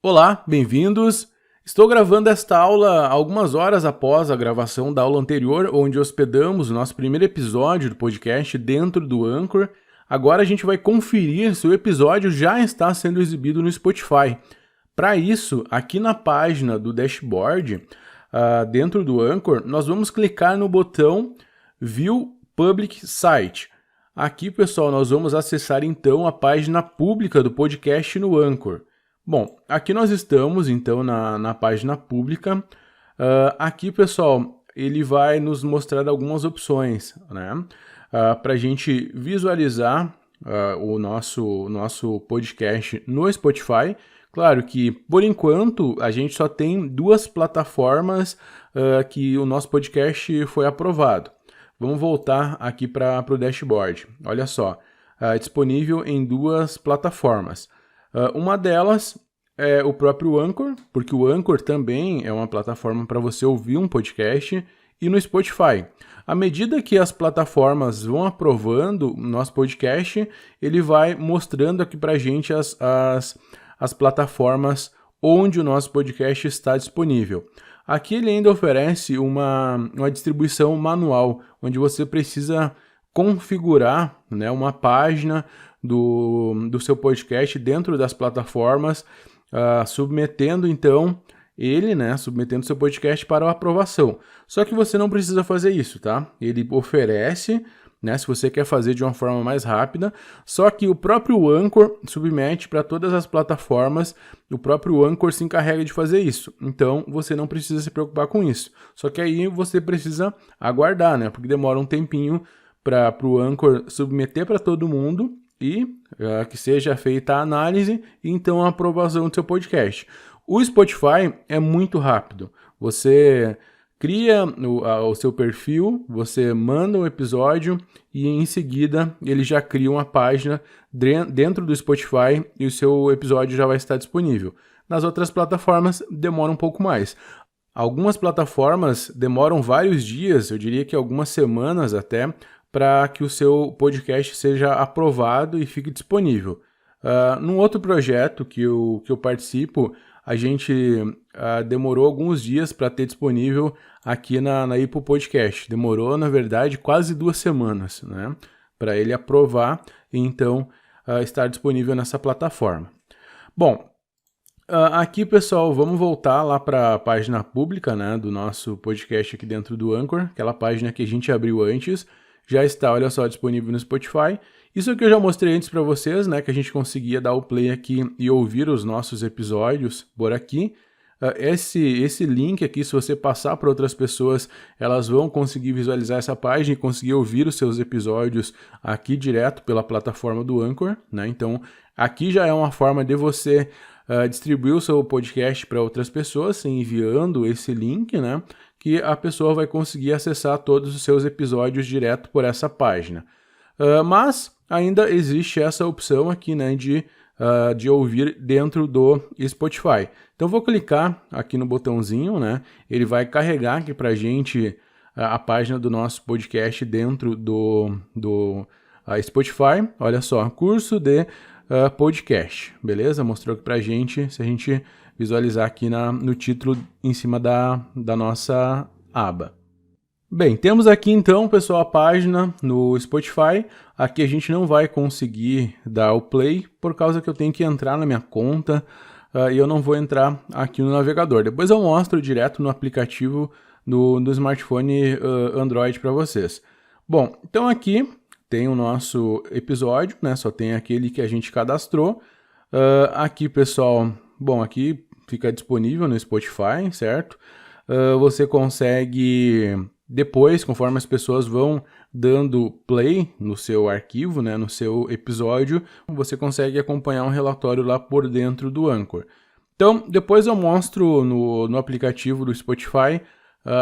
Olá, bem-vindos! Estou gravando esta aula algumas horas após a gravação da aula anterior, onde hospedamos o nosso primeiro episódio do podcast dentro do Anchor. Agora a gente vai conferir se o episódio já está sendo exibido no Spotify. Para isso, aqui na página do dashboard, dentro do Anchor, nós vamos clicar no botão View Public Site. Aqui, pessoal, nós vamos acessar então a página pública do podcast no Anchor. Bom, aqui nós estamos então na página pública. Aqui, pessoal, ele vai nos mostrar algumas opções, né? Para a gente visualizar o nosso podcast no Spotify. Claro que, por enquanto, a gente só tem duas plataformas que o nosso podcast foi aprovado. Vamos voltar aqui para o dashboard. Olha só, disponível em duas plataformas. Uma delas é o próprio Anchor, porque o Anchor também é uma plataforma para você ouvir um podcast, e no Spotify. À medida que as plataformas vão aprovando o nosso podcast, ele vai mostrando aqui para a gente as plataformas onde o nosso podcast está disponível. Aqui ele ainda oferece uma distribuição manual, onde você precisa configurar, né, uma página do seu podcast dentro das plataformas, submetendo então submetendo seu podcast para a aprovação. Só que você não precisa fazer isso, tá? Ele oferece, né, se você quer fazer de uma forma mais rápida, só que o próprio Anchor submete para todas as plataformas, o próprio Anchor se encarrega de fazer isso. Então, você não precisa se preocupar com isso. Só que aí você precisa aguardar, né? Porque demora um tempinho para o Anchor submeter para todo mundo e que seja feita a análise e então a aprovação do seu podcast. O Spotify é muito rápido. Você cria o seu perfil, você manda um episódio e em seguida ele já cria uma página dentro do Spotify e o seu episódio já vai estar disponível. Nas outras plataformas demora um pouco mais. Algumas plataformas demoram vários dias, eu diria que algumas semanas até, para que o seu podcast seja aprovado e fique disponível. Num outro projeto que eu participo, a gente demorou alguns dias para ter disponível aqui na Apple Podcast. Demorou, na verdade, quase 2 semanas, né, para ele aprovar e então estar disponível nessa plataforma. Bom, aqui, pessoal, vamos voltar lá para a página pública, né, do nosso podcast aqui dentro do Anchor, aquela página que a gente abriu antes. Já está, olha só, disponível no Spotify. Isso aqui eu já mostrei antes para vocês, né, que a gente conseguia dar o play aqui e ouvir os nossos episódios por aqui. Esse link aqui, se você passar para outras pessoas, elas vão conseguir visualizar essa página e conseguir ouvir os seus episódios aqui direto pela plataforma do Anchor, né? Então, aqui já é uma forma de você distribuir o seu podcast para outras pessoas, enviando esse link, né, que a pessoa vai conseguir acessar todos os seus episódios direto por essa página. Mas ainda existe essa opção aqui, né, de ouvir dentro do Spotify. Então vou clicar aqui no botãozinho, né, ele vai carregar aqui para a gente a página do nosso podcast dentro do Spotify. Olha só, curso de podcast, beleza? Mostrou aqui pra gente, se a gente visualizar aqui no título em cima da nossa aba. Bem, temos aqui então, pessoal, a página no Spotify. Aqui a gente não vai conseguir dar o play, por causa que eu tenho que entrar na minha conta e eu não vou entrar aqui no navegador. Depois eu mostro direto no aplicativo do smartphone Android para vocês. Bom, então aqui tem o nosso episódio, né? Só tem aquele que a gente cadastrou. Aqui, pessoal, bom, aqui fica disponível no Spotify, certo? Você consegue, depois, conforme as pessoas vão dando play no seu arquivo, né, no seu episódio, você consegue acompanhar um relatório lá por dentro do Anchor. Então, depois eu mostro no aplicativo do Spotify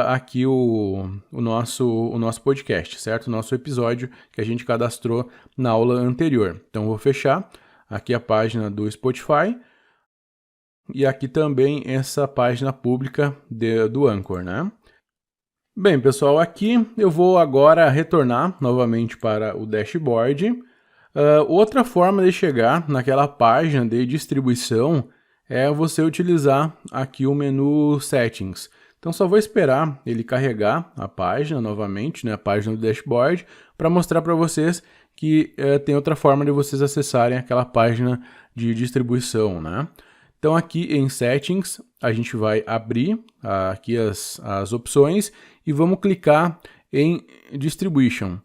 aqui o nosso podcast, certo? O nosso episódio que a gente cadastrou na aula anterior. Então, vou fechar aqui a página do Spotify e aqui também essa página pública do Anchor, né? Bem, pessoal, aqui eu vou agora retornar novamente para o dashboard. Outra forma de chegar naquela página de distribuição é você utilizar aqui o menu Settings. Então só vou esperar ele carregar a página novamente, né, a página do dashboard, para mostrar para vocês que tem outra forma de vocês acessarem aquela página de distribuição, né? Então aqui em Settings a gente vai abrir aqui as opções e vamos clicar em Distribution.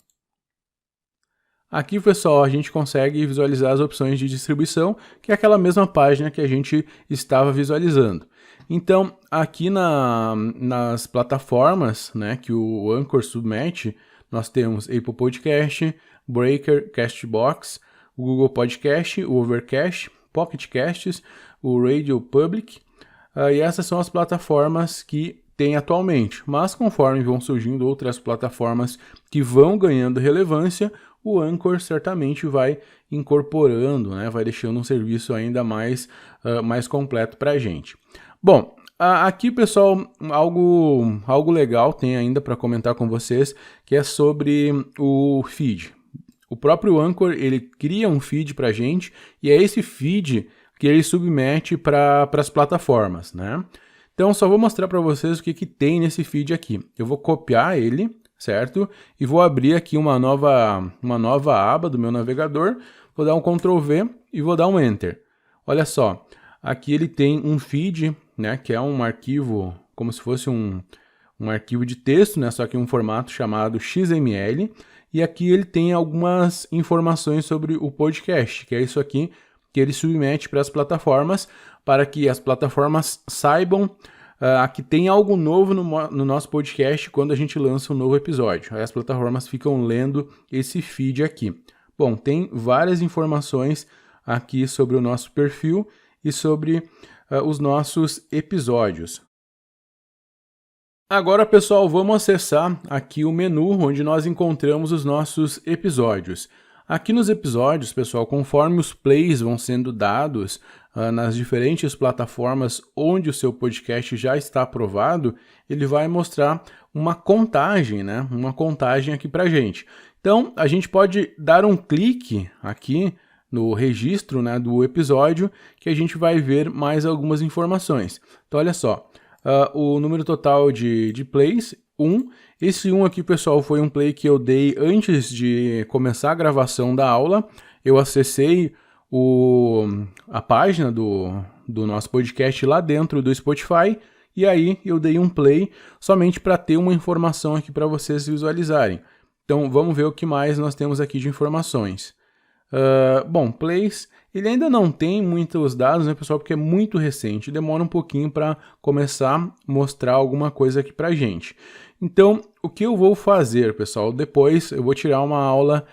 Aqui, pessoal, a gente consegue visualizar as opções de distribuição, que é aquela mesma página que a gente estava visualizando. Então, aqui nas plataformas, né, que o Anchor submete, nós temos Apple Podcast, Breaker, Castbox, o Google Podcast, o Overcast, Pocket Casts, o Radio Public, e essas são as plataformas que tem atualmente. Mas conforme vão surgindo outras plataformas que vão ganhando relevância, o Anchor certamente vai incorporando, né, vai deixando um serviço ainda mais completo para a gente. Bom, aqui, pessoal, algo legal tem ainda para comentar com vocês, que é sobre o feed. O próprio Anchor, ele cria um feed para a gente, e é esse feed que ele submete para as plataformas, né? Então, só vou mostrar para vocês o que tem nesse feed aqui. Eu vou copiar ele, certo? E vou abrir aqui uma nova aba do meu navegador, vou dar um Ctrl V e vou dar um Enter. Olha só, aqui ele tem um feed, né, que é um arquivo, como se fosse um arquivo de texto, né, só que em um formato chamado XML, e aqui ele tem algumas informações sobre o podcast, que é isso aqui que ele submete para as plataformas, para que as plataformas saibam que tem algo novo no nosso podcast quando a gente lança um novo episódio. Aí as plataformas ficam lendo esse feed aqui. Bom, tem várias informações aqui sobre o nosso perfil e sobre os nossos episódios. Agora, pessoal, vamos acessar aqui o menu onde nós encontramos os nossos episódios. Aqui nos episódios, pessoal, conforme os plays vão sendo dados nas diferentes plataformas onde o seu podcast já está aprovado, ele vai mostrar uma contagem, né? Uma contagem aqui pra gente. Então, a gente pode dar um clique aqui no registro, né, do episódio, que a gente vai ver mais algumas informações. Então, olha só, o número total de plays, 1. Esse 1 aqui, pessoal, foi um play que eu dei antes de começar a gravação da aula. Eu acessei a página do nosso podcast lá dentro do Spotify e aí eu dei um play somente para ter uma informação aqui para vocês visualizarem. Então, vamos ver o que mais nós temos aqui de informações. Bom, plays, ele ainda não tem muitos dados, né, pessoal, porque é muito recente, demora um pouquinho para começar a mostrar alguma coisa aqui pra gente. Então, o que eu vou fazer, pessoal, depois eu vou tirar uma aula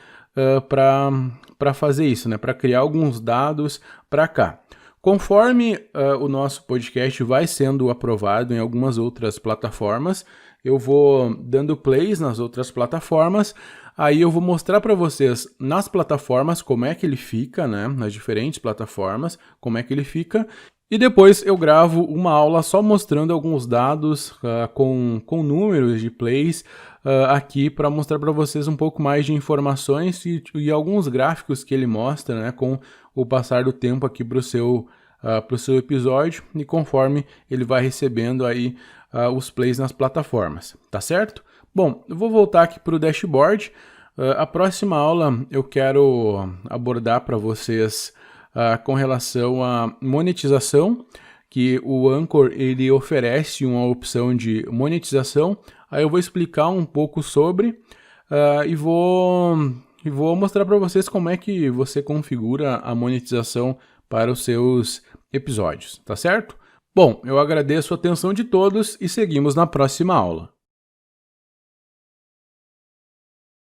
para fazer isso, né, para criar alguns dados para cá. Conforme o nosso podcast vai sendo aprovado em algumas outras plataformas, eu vou dando plays nas outras plataformas, aí eu vou mostrar para vocês nas plataformas como é que ele fica, né, nas diferentes plataformas, como é que ele fica, e depois eu gravo uma aula só mostrando alguns dados com números de plays aqui para mostrar para vocês um pouco mais de informações e alguns gráficos que ele mostra, né, com o passar do tempo aqui para o seu episódio e conforme ele vai recebendo aí os plays nas plataformas, tá certo? Bom, eu vou voltar aqui para o dashboard. A próxima aula eu quero abordar para vocês com relação à monetização, que o Anchor ele oferece uma opção de monetização. Aí eu vou explicar um pouco sobre e vou mostrar para vocês como é que você configura a monetização para os seus episódios, tá certo? Bom, eu agradeço a atenção de todos e seguimos na próxima aula.